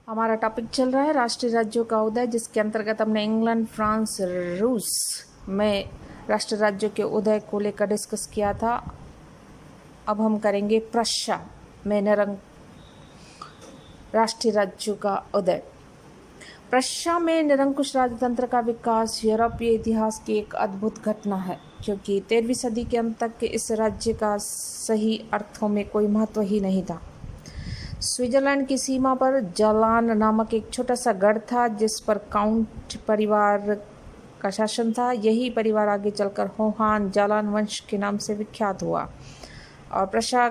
हमारा टॉपिक चल रहा है राष्ट्रीय राज्यों का उदय, जिसके अंतर्गत हमने इंग्लैंड, फ्रांस, रूस में राष्ट्रीय राज्यों के उदय को लेकर डिस्कस किया था। अब हम करेंगे प्रशा में राष्ट्रीय राज्यों का उदय। प्रशा में निरंकुश राजतंत्र का विकास यूरोपीय इतिहास की एक अद्भुत घटना है, क्योंकि 13वीं सदी के अंत तक के इस राज्य का सही अर्थों में कोई महत्व ही नहीं था। स्विट्जरलैंड की सीमा पर जालान नामक एक छोटा सा गढ़ था, जिस पर काउंट परिवार का शासन था। यही परिवार आगे चलकर होहान जालान वंश के नाम से विख्यात हुआ और प्रशा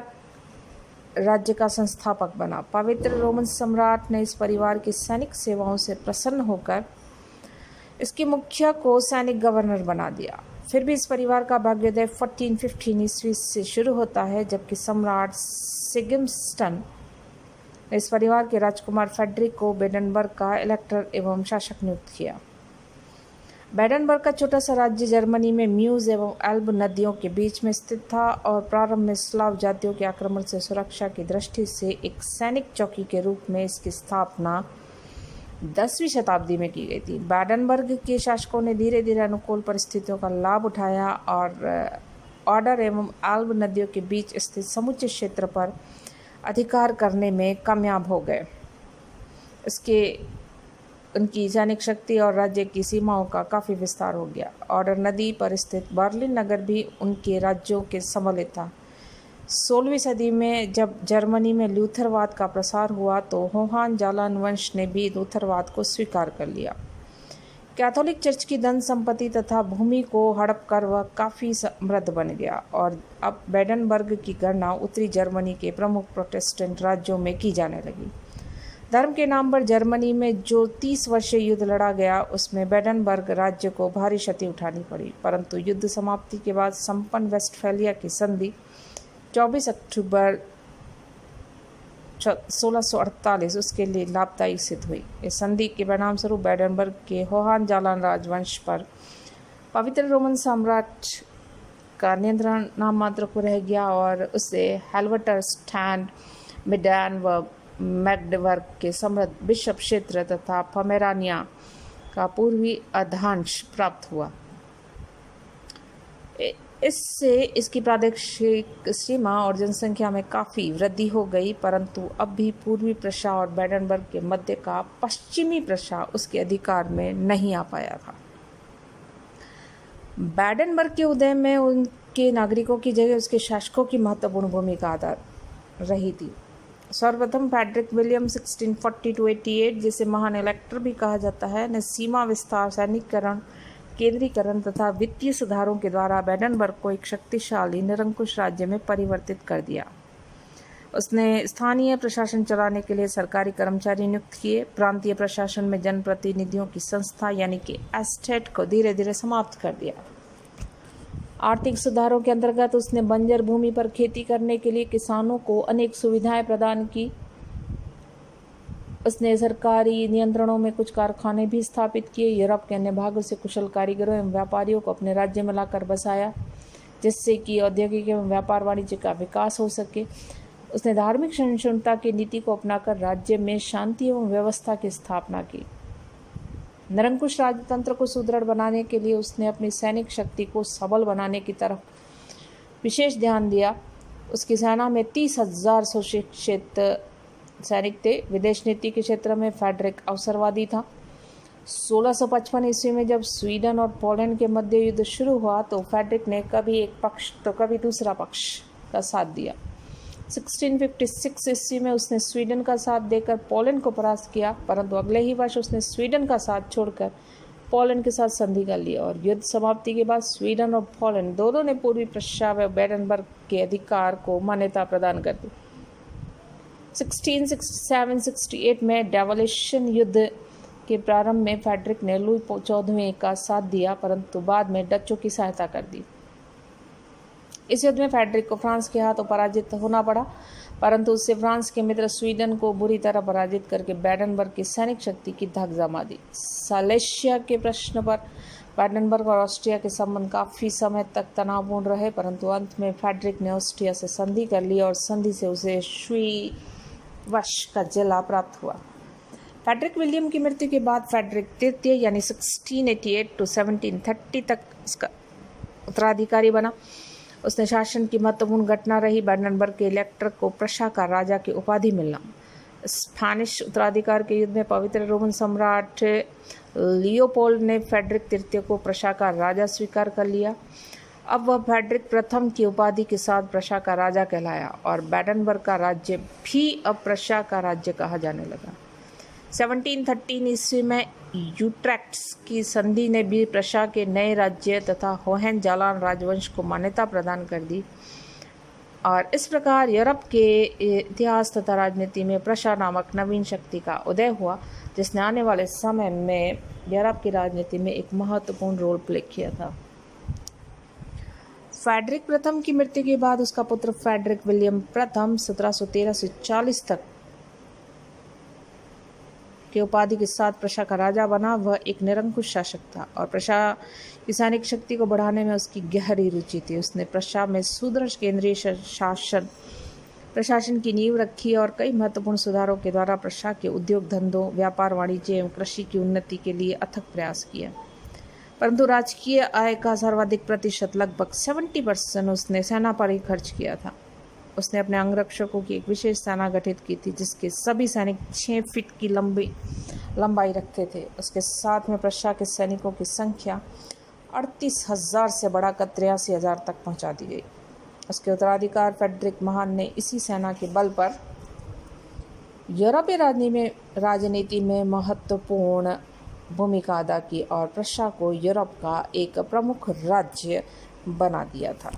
राज्य का संस्थापक बना। पवित्र रोमन सम्राट ने इस परिवार की सैनिक सेवाओं से प्रसन्न होकर इसके मुखिया को सैनिक गवर्नर बना दिया। फिर भी इस परिवार का भाग्योदय 1415 ईस्वी से शुरू होता है, जबकि सम्राट सिगिस्मंड ने इस परिवार के राजकुमार फेडरिक को बेडनबर्ग का इलेक्टर एवं शासक नियुक्त किया। बेडनबर्ग का छोटा सा राज्य जर्मनी में म्यूज एवं एल्ब नदियों के बीच में स्थित था और प्रारंभ में स्लाव जातियों के आक्रमण से सुरक्षा की दृष्टि से एक सैनिक चौकी के रूप में इसकी स्थापना 10वीं शताब्दी में की गई थी। बेडनबर्ग के शासकों ने धीरे धीरे अनुकूल परिस्थितियों का लाभ उठाया और ऑर्डर एवं एल्ब नदियों के बीच स्थित समुचे क्षेत्र पर अधिकार करने में कामयाब हो गए। इसके उनकी सैनिक शक्ति और राज्य की सीमाओं का काफ़ी विस्तार हो गया। ऑर्डर नदी पर स्थित बर्लिन नगर भी उनके राज्यों के सम्मिलित था। 16वीं सदी में जब जर्मनी में लूथरवाद का प्रसार हुआ तो होहान जालान वंश ने भी लूथरवाद को स्वीकार कर लिया। कैथोलिक चर्च की धन संपत्ति तथा भूमि को हड़प कर वह काफ़ी समृद्ध बन गया और अब बेडनबर्ग की गणना उत्तरी जर्मनी के प्रमुख प्रोटेस्टेंट राज्यों में की जाने लगी। धर्म के नाम पर जर्मनी में जो 30 वर्षीय युद्ध लड़ा गया, उसमें बेडनबर्ग राज्य को भारी क्षति उठानी पड़ी, परंतु युद्ध समाप्ति के बाद संपन्न वेस्टफैलिया की संधि 24 अक्टूबर 1648 उसके लिए लाभदायी सिद्ध हुई। इस संधि के परिणाम स्वरूप बेडनबर्ग के होहान जालान राजवंश पर पवित्र रोमन सम्राट का नियंत्रण नाम मात्र को रह गया और उसे हेल्वर्टस्टैड, मिडान व मैग्डेबर्ग के समृद्ध बिशप क्षेत्र तथा पोमेरानिया का पूर्वी अधांश प्राप्त हुआ। इससे इसकी प्रादेशिक सीमा और जनसंख्या में काफ़ी वृद्धि हो गई, परंतु अब भी पूर्वी प्रशा और बेडनबर्ग के मध्य का पश्चिमी प्रशा उसके अधिकार में नहीं आ पाया था। बेडनबर्ग के उदय में उनके नागरिकों की जगह उसके शासकों की महत्वपूर्ण भूमिका अदा रही थी। सर्वप्रथम फेडरिक विलियम 1640-88, जिसे महान इलेक्टर भी कहा जाता है, ने सीमा विस्तार, सैनिकीकरण, केंद्रीकरण तथा वित्तीय सुधारों के द्वारा बेडनबर्ग को एक शक्तिशाली निरंकुश राज्य में परिवर्तित कर दिया। उसने स्थानीय प्रशासन चलाने के लिए सरकारी कर्मचारी नियुक्त किए। प्रांतीय प्रशासन में जनप्रतिनिधियों की संस्था यानी कि एस्टेट को धीरे धीरे समाप्त कर दिया। आर्थिक सुधारों के अंतर्गत उसने बंजर भूमि पर खेती करने के लिए किसानों को अनेक सुविधाएं प्रदान की। उसने सरकारी नियंत्रणों में कुछ कारखाने भी स्थापित किए। यूरोप के अन्य भागों से कुशल कारीगरों एवं व्यापारियों को अपने राज्य में लाकर बसाया, जिससे कि औद्योगिक एवं व्यापार वाणिज्य का विकास हो सके। उसने धार्मिक सहिष्णुता की नीति को अपनाकर राज्य में शांति एवं व्यवस्था की स्थापना की। निरंकुश राजतंत्र को सुदृढ़ बनाने के लिए उसने अपनी सैनिक शक्ति को सबल बनाने की तरफ विशेष ध्यान दिया। उसकी सेना में 30,000 सुशिक्षित सैनिक थे। विदेश नीति के क्षेत्र में फेडरिक अवसरवादी था। 1655 ईस्वी में जब स्वीडन और पोलैंड के मध्य युद्ध शुरू हुआ तो फेडरिक ने कभी एक पक्ष तो कभी दूसरा पक्ष का साथ दिया। 1656 ईस्वी में उसने स्वीडन का साथ देकर पोलैंड को परास्त किया, परंतु अगले ही वर्ष उसने स्वीडन का साथ छोड़कर पोलैंड के साथ संधि कर ली और युद्ध समाप्ति के बाद स्वीडन और पोलैंड दोनों ने पूर्वी प्रशा व बेडनबर्ग के अधिकार को मान्यता प्रदान कर दी। 1667-68 में डेवोलेशन युद्ध के प्रारंभ में फेडरिक ने लुई 14वें का साथ दिया, परंतु बाद में डचों की सहायता कर दी। इस युद्ध में फेडरिक को फ्रांस के हाथों पराजित होना पड़ा, परंतु उससे फ्रांस के मित्र स्वीडन को बुरी तरह पराजित करके बेडनबर्ग की सैनिक शक्ति की धक जमा दी। सालेशिया के प्रश्न पर बेडनबर्ग और ऑस्ट्रिया के संबंध काफ़ी समय तक तनावपूर्ण रहे, परंतु अंत में फेडरिक ने ऑस्ट्रिया से संधि कर ली और संधि से उसे श्वीवश का जिला प्राप्त हुआ। फ्रेडरिक विलियम की मृत्यु के बाद फ्रेडरिक तृतीय यानी 1688 to 1730 तक इसका उत्तराधिकारी बना। उसने शासन की महत्वपूर्ण घटना रही ब्रांडेनबर्ग के इलेक्टर को प्रशा का राजा की उपाधि मिलना। स्पेनिश उत्तराधिकार के युद्ध में पवित्र रोमन सम्राट लियोपोल्ड ने फ्रेडरिक तृतीय को प्रशा का राजा स्वीकार कर लिया। अब वह फ्रेडरिक प्रथम की उपाधि के साथ प्रशा का राजा कहलाया और ब्रांडेनबर्ग का राज्य भी अब प्रशा का राज्य कहा जाने लगा। 1713 ईस्वी में यूट्रेक्ट की संधि ने भी प्रशा के नए राज्य तथा होहेन-ज़ालान राजवंश को मान्यता प्रदान कर दी और इस प्रकार यूरोप के इतिहास तथा राजनीति में प्रशा नामक नवीन शक्ति का उदय हुआ, जिसने आने वाले समय में यूरोप की राजनीति में एक महत्वपूर्ण रोल प्ले किया था। फ्रेडरिक प्रथम की मृत्यु के बाद उसका पुत्र फ्रेडरिक विलियम प्रथम 1713 से 40 तक के उपाधि के साथ प्रशा का राजा बना। वह एक निरंकुश शासक था और प्रशा की सैनिक शक्ति को बढ़ाने में उसकी गहरी रुचि थी। उसने प्रशा में सुदृढ़ केंद्रीय प्रशासन की नींव रखी और कई महत्वपूर्ण सुधारों के द्वारा प्रशा के उद्योग धंधों, व्यापार, वाणिज्य एवं कृषि की उन्नति के लिए अथक प्रयास किया। परंतु राजकीय आय का सर्वाधिक प्रतिशत लगभग 70% उसने सेना पर ही खर्च किया था। उसने अपने अंगरक्षकों की एक विशेष सेना गठित की थी जिसके सभी सैनिक 6 फीट की लंबाई रखते थे। उसके साथ में प्रशा के सैनिकों की संख्या 38,000 से बढ़ाकर 83,000 तक पहुंचा दी गई। उसके उत्तराधिकार फ्रेडरिक महान ने इसी सेना के बल पर यूरोपीय राजनीति में महत्वपूर्ण भूमिका अदा की और प्रशा को यूरोप का एक प्रमुख राज्य बना दिया था।